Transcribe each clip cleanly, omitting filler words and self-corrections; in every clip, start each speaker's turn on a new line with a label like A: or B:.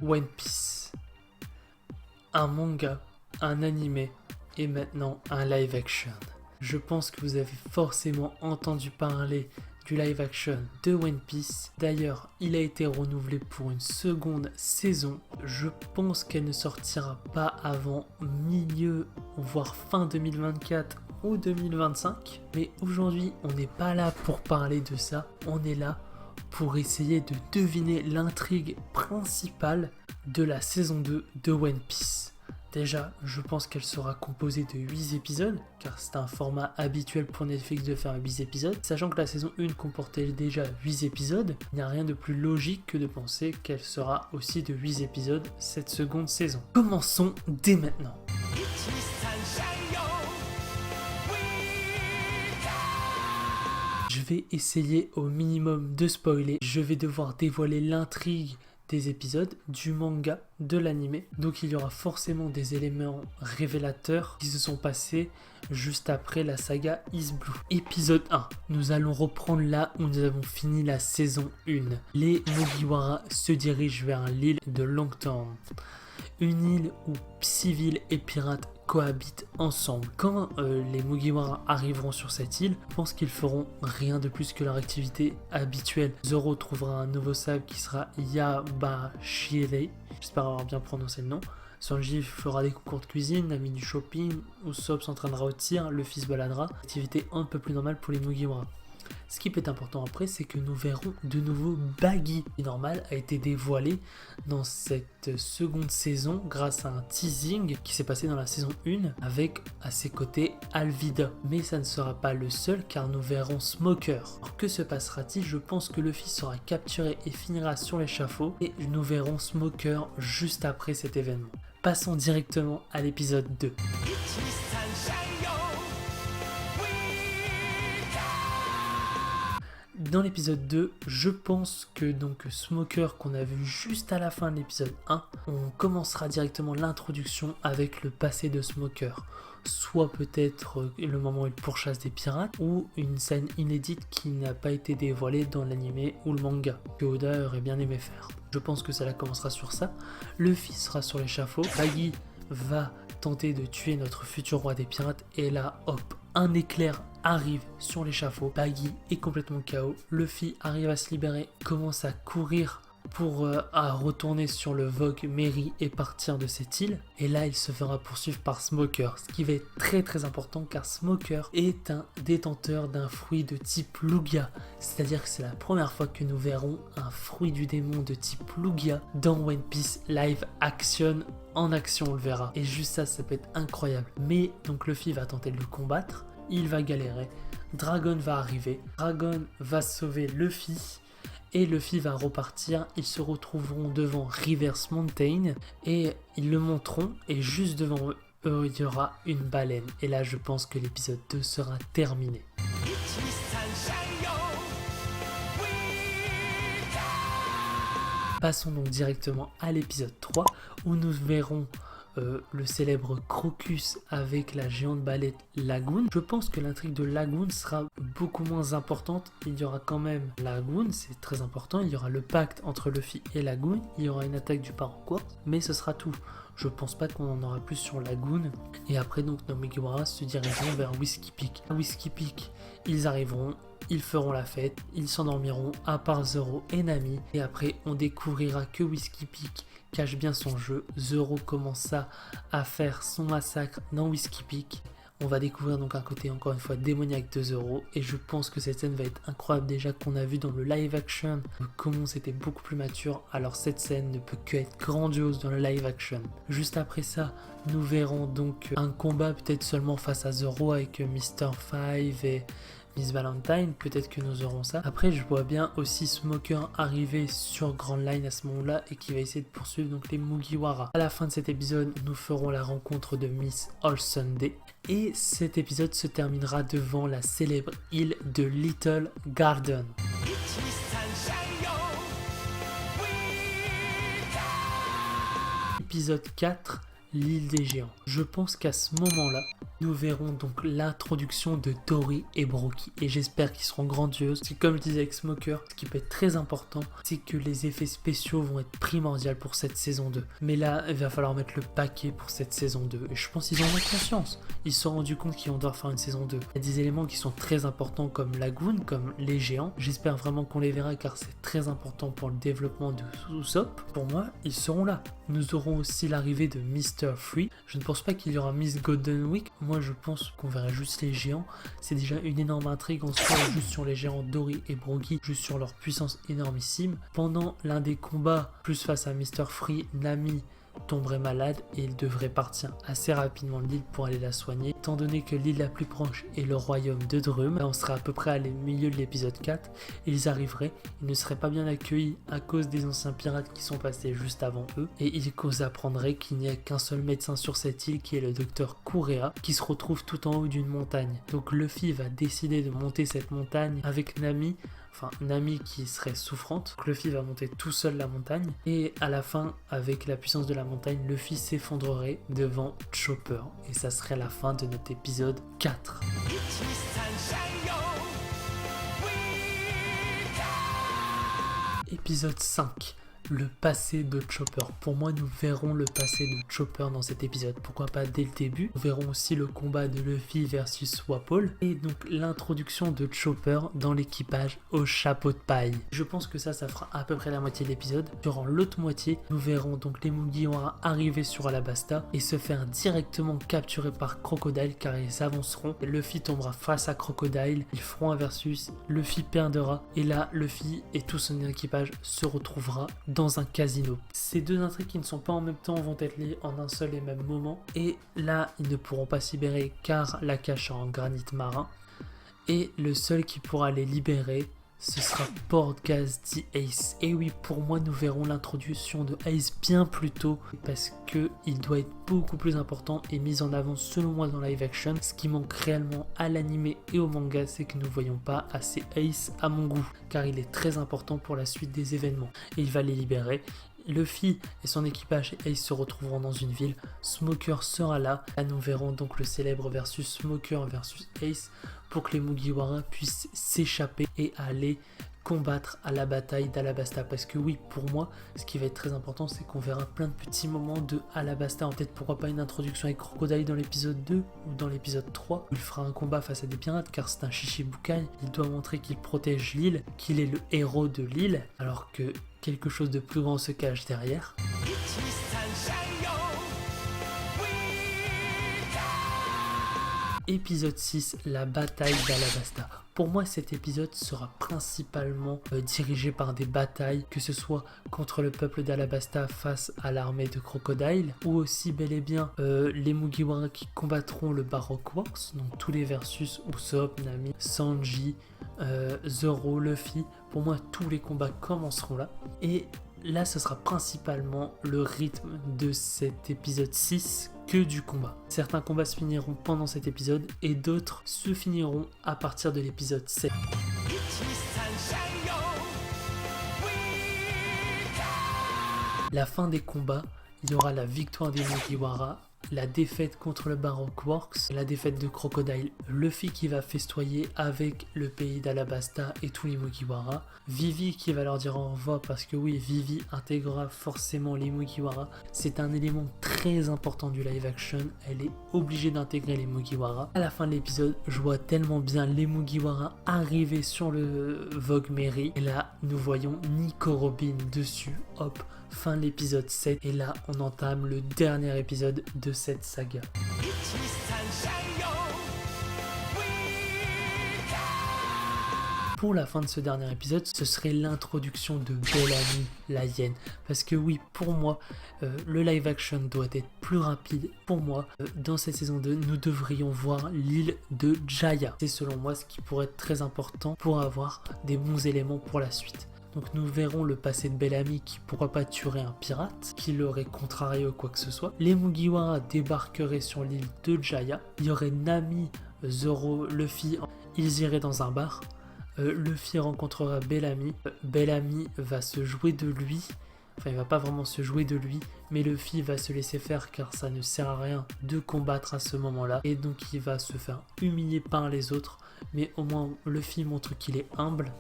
A: One Piece. Un manga, un animé et maintenant un live action. Je pense que vous avez forcément entendu parler du live action de One Piece. D'ailleurs, il a été renouvelé pour une seconde saison. Je pense qu'elle ne sortira pas avant milieu, voire fin 2024 ou 2025. Mais aujourd'hui, on n'est pas là pour parler de ça. On est là pour essayer de deviner l'intrigue principale de la saison 2 de One Piece. Déjà, je pense qu'elle sera composée de 8 épisodes, car c'est un format habituel pour Netflix de faire 8 épisodes. Sachant que la saison 1 comportait déjà 8 épisodes, il n'y a rien de plus logique que de penser qu'elle sera aussi de 8 épisodes cette seconde saison. Commençons dès maintenant. Je vais essayer au minimum de spoiler. Je vais devoir dévoiler l'intrigue des épisodes, du manga, de l'animé. Donc il y aura forcément des éléments révélateurs qui se sont passés juste après la saga Is Blue. Épisode 1. Nous allons reprendre là où nous avons fini la saison 1. Les Mugiwara se dirigent vers l'île de Longthorn. Une île où civils et pirates cohabitent ensemble. Quand les Mugiwara arriveront sur cette île, je pense qu'ils feront rien de plus que leur activité habituelle. Zoro trouvera un nouveau sable qui sera Yabashire, j'espère avoir bien prononcé le nom. Sanji fera des concours de cuisine, Nami du shopping, Usopp s'entraînera au tir, Luffy se baladera. Activité un peu plus normale pour les Mugiwara. Ce qui peut être important après, c'est que nous verrons de nouveau Buggy, qui normal a été dévoilé dans cette seconde saison grâce à un teasing qui s'est passé dans la saison 1 avec à ses côtés Alvida. Mais ça ne sera pas le seul car nous verrons Smoker. Alors que se passera-t-il? Je pense que Luffy sera capturé et finira sur l'échafaud et nous verrons Smoker juste après cet événement. Passons directement à l'épisode 2. Dans l'épisode 2, je pense que donc Smoker qu'on a vu juste à la fin de l'épisode 1, on commencera directement l'introduction avec le passé de Smoker. Soit peut-être le moment où il pourchasse des pirates, ou une scène inédite qui n'a pas été dévoilée dans l'animé ou le manga, que Oda aurait bien aimé faire. Je pense que ça commencera sur ça. Luffy sera sur l'échafaud, Buggy va tenter de tuer notre futur roi des pirates, et là, hop, un éclair arrive sur l'échafaud, Buggy est complètement KO, Luffy arrive à se libérer, commence à courir pour à retourner sur le Vogue Mary et partir de cette île, et là il se fera poursuivre par Smoker, ce qui va être très très important car Smoker est un détenteur d'un fruit de type Lugia, c'est-à-dire que c'est la première fois que nous verrons un fruit du démon de type Lugia dans One Piece live action. En action on le verra, et juste ça peut être incroyable. Mais donc Luffy va tenter de le combattre, il va galérer, Dragon va arriver, Dragon va sauver Luffy, et Luffy va repartir. Ils se retrouveront devant Rivers Mountain et ils le monteront, et juste devant eux il y aura une baleine, et là je pense que l'épisode 2 sera terminé. Passons donc directement à l'épisode 3 où nous verrons le célèbre Crocus avec la géante baleine Lagoon. Je pense que l'intrigue de Lagoon sera beaucoup moins importante. Il y aura quand même Lagoon, c'est très important. Il y aura le pacte entre Luffy et Lagoon. Il y aura une attaque du Paraquat, mais ce sera tout. Je pense pas qu'on en aura plus sur Lagoon. Et après donc nos Mugiwara se dirigeront vers Whiskey Peak. À Whiskey Peak, ils arriveront, ils feront la fête, ils s'endormiront à part Zoro et Nami. Et après on découvrira que Whiskey Peak cache bien son jeu. Zoro commença à faire son massacre dans Whiskey Peak. On va découvrir donc un côté encore une fois démoniaque de Zoro, et je pense que cette scène va être incroyable. Déjà qu'on a vu dans le live action comment c'était beaucoup plus mature, alors cette scène ne peut que être grandiose dans le live action. Juste après ça, nous verrons donc un combat peut-être seulement face à Zoro avec Mr. Five et Miss Valentine, peut-être que nous aurons ça. Après je vois bien aussi Smoker arriver sur Grand Line à ce moment-là et qui va essayer de poursuivre donc les Mugiwara. À la fin de cet épisode, nous ferons la rencontre de Miss All Sunday, et cet épisode se terminera devant la célèbre île de Little Garden. Épisode 4, l'île des géants. Je pense qu'à ce moment-là, nous verrons donc l'introduction de Dory et Brookie. Et j'espère qu'ils seront grandioses. C'est comme je disais avec Smoker, ce qui peut être très important, c'est que les effets spéciaux vont être primordiaux pour cette saison 2. Mais là, il va falloir mettre le paquet pour cette saison 2. Et je pense qu'ils en ont conscience. Ils se sont rendus compte qu'ils vont devoir faire une saison 2. Il y a des éléments qui sont très importants comme Lagoon, comme les géants. J'espère vraiment qu'on les verra car c'est très important pour le développement de Usopp. Pour moi, ils seront là. Nous aurons aussi l'arrivée de Mr. Free. Je ne pense pas qu'il y aura Miss Golden Week. Moi, je pense qu'on verra juste les géants. C'est déjà une énorme intrigue en soi, juste sur les géants Dory et Brookie, juste sur leur puissance énormissime. Pendant l'un des combats, plus face à Mr. Free, Nami tomberait malade et il devrait partir assez rapidement de l'île pour aller la soigner. Étant donné que l'île la plus proche est le royaume de Drum, là on serait à peu près à le milieu de l'épisode 4, ils arriveraient, ils ne seraient pas bien accueillis à cause des anciens pirates qui sont passés juste avant eux, et ils apprendraient qu'il n'y a qu'un seul médecin sur cette île qui est le docteur Kurea, qui se retrouve tout en haut d'une montagne. Donc Luffy va décider de monter cette montagne avec Nami, qui serait souffrante. Donc Luffy va monter tout seul la montagne et à la fin, avec la puissance de la montagne, Luffy s'effondrerait devant Chopper et ça serait la fin de notre épisode 4. Épisode 5. Le passé de Chopper. Pour moi, nous verrons le passé de Chopper dans cet épisode. Pourquoi pas dès le début. Nous verrons aussi le combat de Luffy versus Wapol. Et donc l'introduction de Chopper dans l'équipage au chapeau de paille. Je pense que ça fera à peu près la moitié de l'épisode. Durant l'autre moitié, nous verrons donc les Mugiwara arriver sur Alabasta et se faire directement capturer par Crocodile car ils avanceront. Luffy tombera face à Crocodile. Ils feront un versus. Luffy perdra. Et là, Luffy et tout son équipage se retrouvera dans un casino. Ces deux intrigues qui ne sont pas en même temps vont être liées en un seul et même moment. Et là, ils ne pourront pas s'y libérer car la cache est en granit marin. Et le seul qui pourra les libérer, ce sera Portgas the Ace. Et oui, pour moi, nous verrons l'introduction de Ace bien plus tôt parce qu'il doit être beaucoup plus important et mis en avant selon moi dans live action. Ce qui manque réellement à l'animé et au manga, c'est que nous ne voyons pas assez Ace à mon goût car il est très important pour la suite des événements. Et il va les libérer. Luffy et son équipage et Ace se retrouveront dans une ville. Smoker sera là. Là, nous verrons donc le célèbre versus Smoker versus Ace pour que les Mugiwara puissent s'échapper et aller combattre à la bataille d'Alabasta. Parce que oui, pour moi, ce qui va être très important, c'est qu'on verra plein de petits moments de Alabasta. Peut-être pourquoi pas une introduction avec Crocodile dans l'épisode 2 ou dans l'épisode 3, où il fera un combat face à des pirates, car c'est un Shichibukai. Il doit montrer qu'il protège l'île, qu'il est le héros de l'île, alors que quelque chose de plus grand se cache derrière. Épisode 6, la bataille d'Alabasta. Pour moi, cet épisode sera principalement dirigé par des batailles, que ce soit contre le peuple d'Alabasta face à l'armée de Crocodile, ou aussi bel et bien les Mugiwara qui combattront le Baroque Works, donc tous les versus Usopp, Nami, Sanji, Zoro, Luffy. Pour moi, tous les combats commenceront là. Et là, ce sera principalement le rythme de cet épisode 6 que du combat. Certains combats se finiront pendant cet épisode et d'autres se finiront à partir de l'épisode 7. La fin des combats, il y aura la victoire des Mugiwara, la défaite contre le Baroque Works, la défaite de Crocodile, Luffy qui va festoyer avec le pays d'Alabasta et tous les Mugiwara, Vivi qui va leur dire au revoir parce que oui, Vivi intégrera forcément les Mugiwara. C'est un élément très important du live action, elle est obligée d'intégrer les Mugiwara. À la fin de l'épisode, je vois tellement bien les Mugiwara arriver sur le Vogue Mary et là, nous voyons Nico Robin dessus, hop. Fin de l'épisode 7 et là on entame le dernier épisode de cette saga. Pour la fin de ce dernier épisode, ce serait l'introduction de Bellamy, la hyène. Parce que oui, pour moi, le live action doit être plus rapide. Pour moi, dans cette saison 2, nous devrions voir l'île de Jaya. C'est selon moi ce qui pourrait être très important pour avoir des bons éléments pour la suite. Donc nous verrons le passé de Bellamy qui pourra pas tuer un pirate, qui l'aurait contrarié ou quoi que ce soit. Les Mugiwara débarqueraient sur l'île de Jaya. Il y aurait Nami, Zoro, Luffy. Ils iraient dans un bar. Luffy rencontrera Bellamy. Bellamy va se jouer de lui Enfin, il va pas vraiment se jouer de lui, mais Luffy va se laisser faire car ça ne sert à rien de combattre à ce moment-là. Et donc il va se faire humilier par les autres, mais au moins Luffy montre qu'il est humble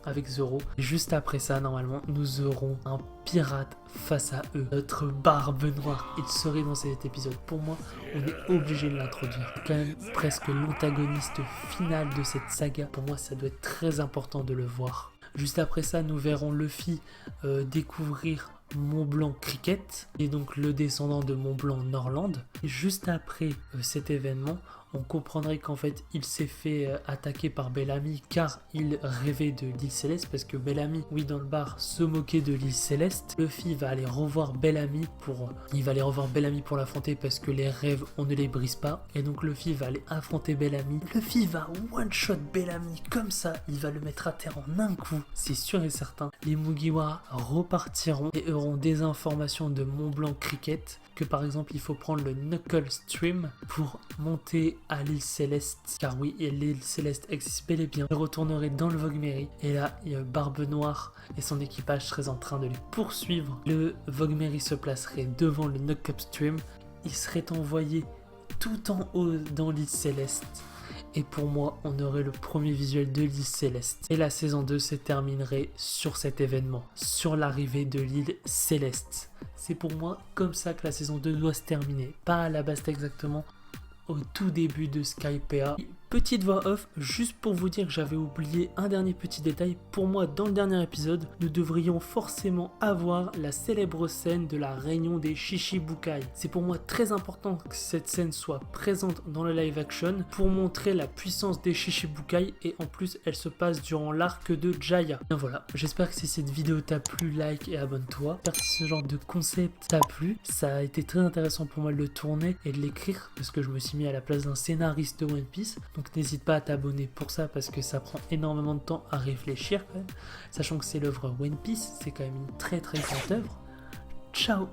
A: avec Zoro. Et juste après ça, normalement, nous aurons un pirate face à eux. Notre Barbe Noire, il serait dans cet épisode. Pour moi, on est obligé de l'introduire. Quand même presque l'antagoniste final de cette saga. Pour moi, ça doit être très important de le voir. Juste après ça, nous verrons Luffy découvrir Mont Blanc Cricket, et donc le descendant de Mont Blanc Norland. Et juste après cet événement, on comprendrait qu'en fait il s'est fait attaquer par Bellamy car il rêvait de l'île Céleste, parce que Bellamy, oui, dans le bar, se moquait de l'île Céleste. Luffy va aller revoir Bellamy pour l'affronter parce que les rêves on ne les brise pas, et donc Luffy va aller affronter Bellamy. Luffy va one shot Bellamy comme ça, il va le mettre à terre en un coup, c'est sûr et certain. Les Mugiwara repartiront et auront des informations de Mont Blanc Cricket, que par exemple il faut prendre le Knuckle Stream pour monter à l'île Céleste, car oui, l'île Céleste existe bel et bien. Je retournerai dans le Vogue-Mary et là Barbe Noire et son équipage seraient en train de les poursuivre. Le Vogue-Mary se placerait devant le Knuckle Stream, il serait envoyé tout en haut dans l'île Céleste, et pour moi on aurait le premier visuel de l'île Céleste. Et la saison 2 se terminerait sur cet événement, sur l'arrivée de l'île Céleste. C'est pour moi comme ça que la saison 2 doit se terminer, pas à la base exactement, au tout début de Skypiea. Petite voix off, juste pour vous dire que j'avais oublié un dernier petit détail. Pour moi, dans le dernier épisode, nous devrions forcément avoir la célèbre scène de la réunion des Shichibukai. C'est pour moi très important que cette scène soit présente dans le live action pour montrer la puissance des Shichibukai, et en plus elle se passe durant l'arc de Jaya. Bien voilà, j'espère que si cette vidéo t'a plu, like et abonne-toi. J'espère que si ce genre de concept t'a plu, ça a été très intéressant pour moi de le tourner et de l'écrire, parce que je me suis mis à la place d'un scénariste de One Piece. Donc n'hésite pas à t'abonner pour ça, parce que ça prend énormément de temps à réfléchir quand même. Sachant que c'est l'œuvre One Piece, c'est quand même une très très grande œuvre. Ciao!